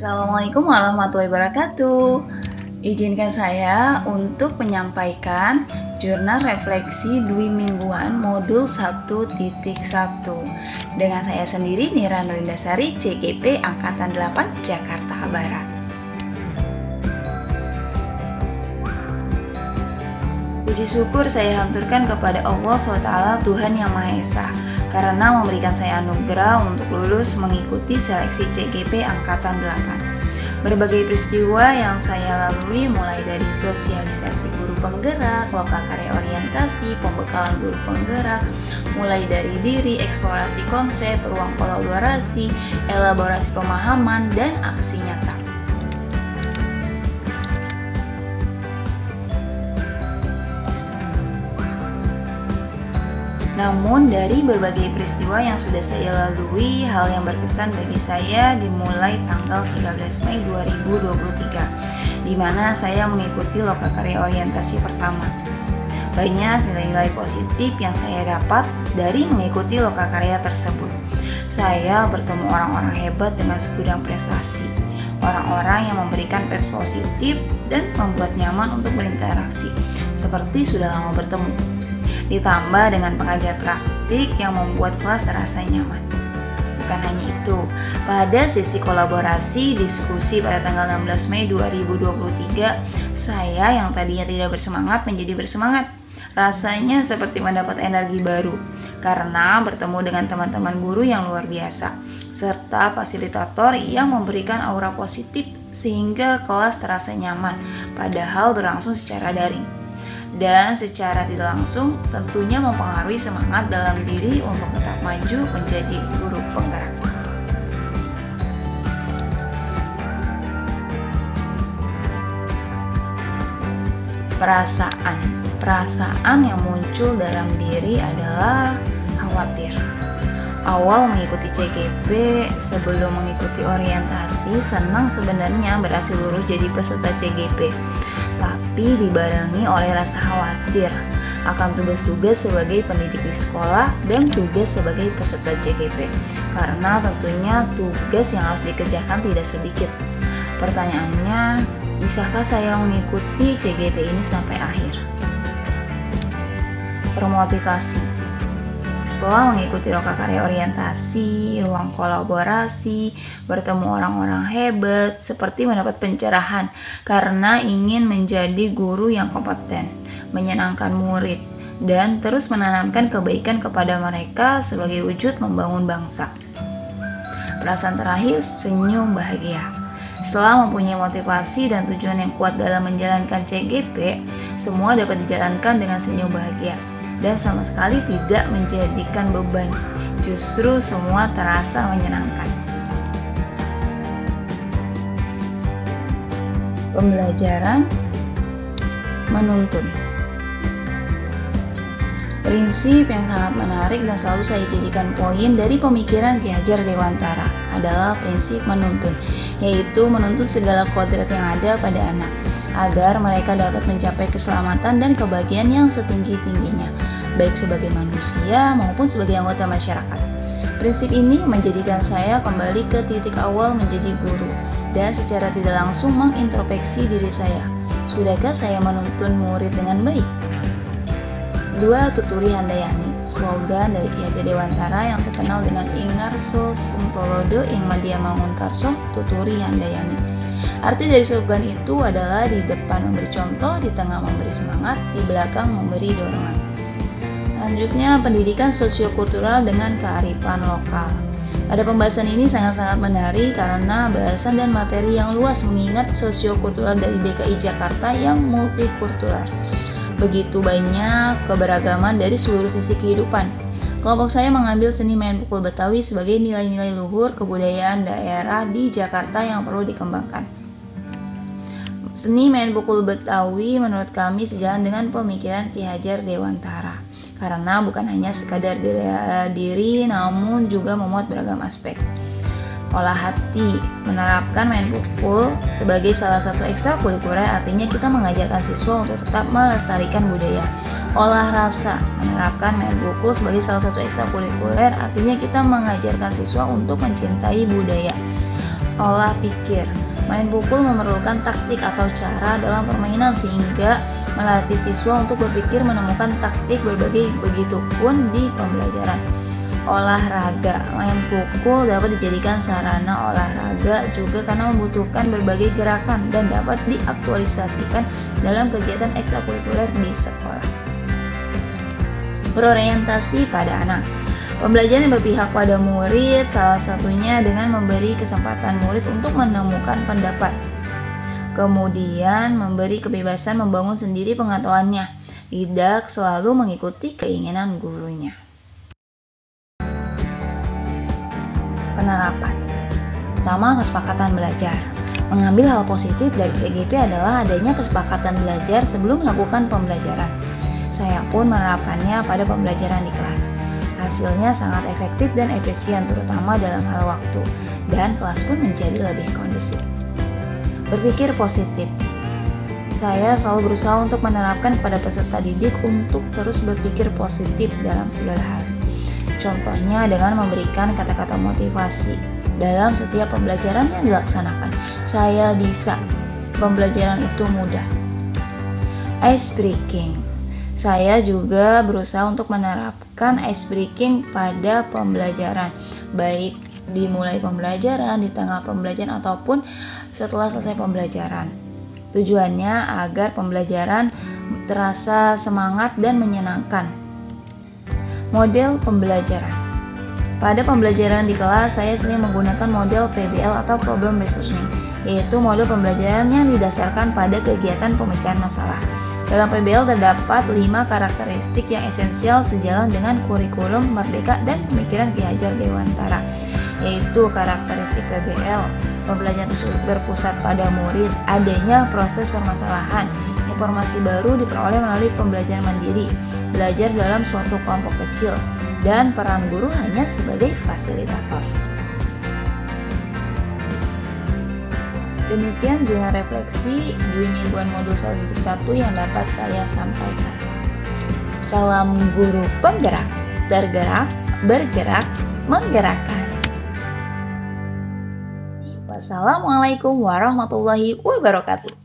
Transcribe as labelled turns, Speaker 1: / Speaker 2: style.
Speaker 1: Assalamualaikum warahmatullahi wabarakatuh. Izinkan saya untuk menyampaikan jurnal refleksi Dwi Mingguan modul 1.1 dengan saya sendiri Nira Nurindasari, CGP Angkatan 8 Jakarta Barat. Puji syukur saya haturkan kepada Allah SWT Tuhan Yang Maha Esa karena memberikan saya anugerah untuk lulus mengikuti seleksi CGP Angkatan 8. Berbagai peristiwa yang saya lalui mulai dari sosialisasi guru penggerak, lokal karya orientasi, pembekalan guru penggerak, mulai dari diri, eksplorasi konsep, ruang kolaborasi, elaborasi pemahaman, dan aksi nyata. Namun dari berbagai peristiwa yang sudah saya lalui, hal yang berkesan bagi saya dimulai tanggal 13 Mei 2023, di mana saya mengikuti lokal karya orientasi pertama. Banyak nilai-nilai positif yang saya dapat dari mengikuti lokal karya tersebut. Saya bertemu orang-orang hebat dengan segudang prestasi, orang-orang yang memberikan pesan positif dan membuat nyaman untuk berinteraksi, seperti sudah lama bertemu. Ditambah dengan pengajar praktik yang membuat kelas terasa nyaman. Bukan hanya itu, pada sesi kolaborasi diskusi pada tanggal 16 Mei 2023, saya yang tadinya tidak bersemangat menjadi bersemangat. Rasanya seperti mendapat energi baru karena bertemu dengan teman-teman guru yang luar biasa serta fasilitator yang memberikan aura positif sehingga kelas terasa nyaman padahal berlangsung secara daring. Dan secara tidak langsung tentunya mempengaruhi semangat dalam diri untuk tetap maju menjadi guru penggerak. Perasaan yang muncul dalam diri adalah khawatir. Awal mengikuti CGP, sebelum mengikuti orientasi, senang sebenarnya berhasil lulus jadi peserta CGP. Tapi dibarengi oleh rasa khawatir akan tugas-tugas sebagai pendidik di sekolah dan tugas sebagai peserta CGP, karena tentunya tugas yang harus dikerjakan tidak sedikit. Pertanyaannya, bisakah saya mengikuti CGP ini sampai akhir? Termotivasi. Setelah mengikuti lokal karya orientasi, ruang kolaborasi, bertemu orang-orang hebat, seperti mendapat pencerahan karena ingin menjadi guru yang kompeten, menyenangkan murid, dan terus menanamkan kebaikan kepada mereka sebagai wujud membangun bangsa. Perasaan terakhir, senyum bahagia. Setelah mempunyai motivasi dan tujuan yang kuat dalam menjalankan CGP, semua dapat dijalankan dengan senyum bahagia dan sama sekali tidak menjadikan beban. Justru semua terasa menyenangkan. Pembelajaran menuntun. Prinsip yang sangat menarik dan selalu saya jadikan poin dari pemikiran Ki Hajar Dewantara adalah prinsip menuntun, yaitu menuntun segala kodrat yang ada pada anak agar mereka dapat mencapai keselamatan dan kebahagiaan yang setinggi-tingginya, baik sebagai manusia maupun sebagai anggota masyarakat. Prinsip ini menjadikan saya kembali ke titik awal menjadi guru dan secara tidak langsung mengintrospeksi diri saya. Sudahkah saya menuntun murid dengan baik? 2. Tuturi Handayani, slogan dari Ki Hajar Dewantara yang terkenal dengan Ingarso Suntolodo ing Madya Mangun Karso Tuturi Handayani. Arti dari slogan itu adalah di depan memberi contoh, di tengah memberi semangat, di belakang memberi dorongan. Selanjutnya, pendidikan sosiokultural dengan kearifan lokal. Pada pembahasan ini sangat-sangat menarik karena bahasan dan materi yang luas mengingat sosiokultural dari DKI Jakarta yang multikultural. Begitu banyak keberagaman dari seluruh sisi kehidupan. Kelompok saya mengambil seni main pukul Betawi sebagai nilai-nilai luhur kebudayaan daerah di Jakarta yang perlu dikembangkan. Seni main pukul Betawi menurut kami sejalan dengan pemikiran Ki Hajar Dewantara karena bukan hanya sekadar bela diri namun juga memuat beragam aspek. Olah hati, menerapkan main pukul sebagai salah satu ekstrakurikuler artinya kita mengajarkan siswa untuk tetap melestarikan budaya. Olah rasa, menerapkan main pukul sebagai salah satu ekstrakurikuler artinya kita mengajarkan siswa untuk mencintai budaya. olah pikir. Main pukul memerlukan taktik atau cara dalam permainan sehingga melatih siswa untuk berpikir menemukan taktik berbagai, begitupun di pembelajaran. Olahraga. Main pukul dapat dijadikan sarana olahraga juga karena membutuhkan berbagai gerakan dan dapat diaktualisasikan dalam kegiatan ekstrakurikuler di sekolah. Berorientasi pada anak. Pembelajaran yang berpihak pada murid, salah satunya dengan memberi kesempatan murid untuk menemukan pendapat. Kemudian memberi kebebasan membangun sendiri pengetahuannya, tidak selalu mengikuti keinginan gurunya. Penerapan. Pertama, kesepakatan belajar. Mengambil hal positif dari CGP adalah adanya kesepakatan belajar sebelum melakukan pembelajaran. Saya pun menerapkannya pada pembelajaran di kelas. Hasilnya sangat efektif dan efisien, terutama dalam hal waktu, dan kelas pun menjadi lebih kondusif. Berpikir positif. Saya selalu berusaha untuk menerapkan kepada peserta didik untuk terus berpikir positif dalam segala hal. Contohnya dengan memberikan kata-kata motivasi dalam setiap pembelajaran yang dilaksanakan. Saya bisa, pembelajaran itu mudah. Ice breaking. Saya juga berusaha untuk menerapkan ice breaking pada pembelajaran, baik dimulai pembelajaran, di tengah pembelajaran, ataupun setelah selesai pembelajaran. Tujuannya agar pembelajaran terasa semangat dan menyenangkan. Model pembelajaran. Pada pembelajaran di kelas, saya sering menggunakan model PBL atau Problem Based Learning, yaitu model pembelajaran yang didasarkan pada kegiatan pemecahan masalah. Dalam PBL terdapat 5 karakteristik yang esensial sejalan dengan kurikulum Merdeka dan pemikiran Ki Hajar Dewantara, yaitu karakteristik PBL. Pembelajaran berpusat pada murid, adanya proses permasalahan, informasi baru diperoleh melalui pembelajaran mandiri, belajar dalam suatu kelompok kecil, dan peran guru hanya sebagai fasilitator. Demikian jurnal refleksi Dwi Mingguan Modul 1 yang dapat saya sampaikan. Salam guru penggerak, tergerak, bergerak, menggerakkan. Wassalamualaikum warahmatullahi wabarakatuh.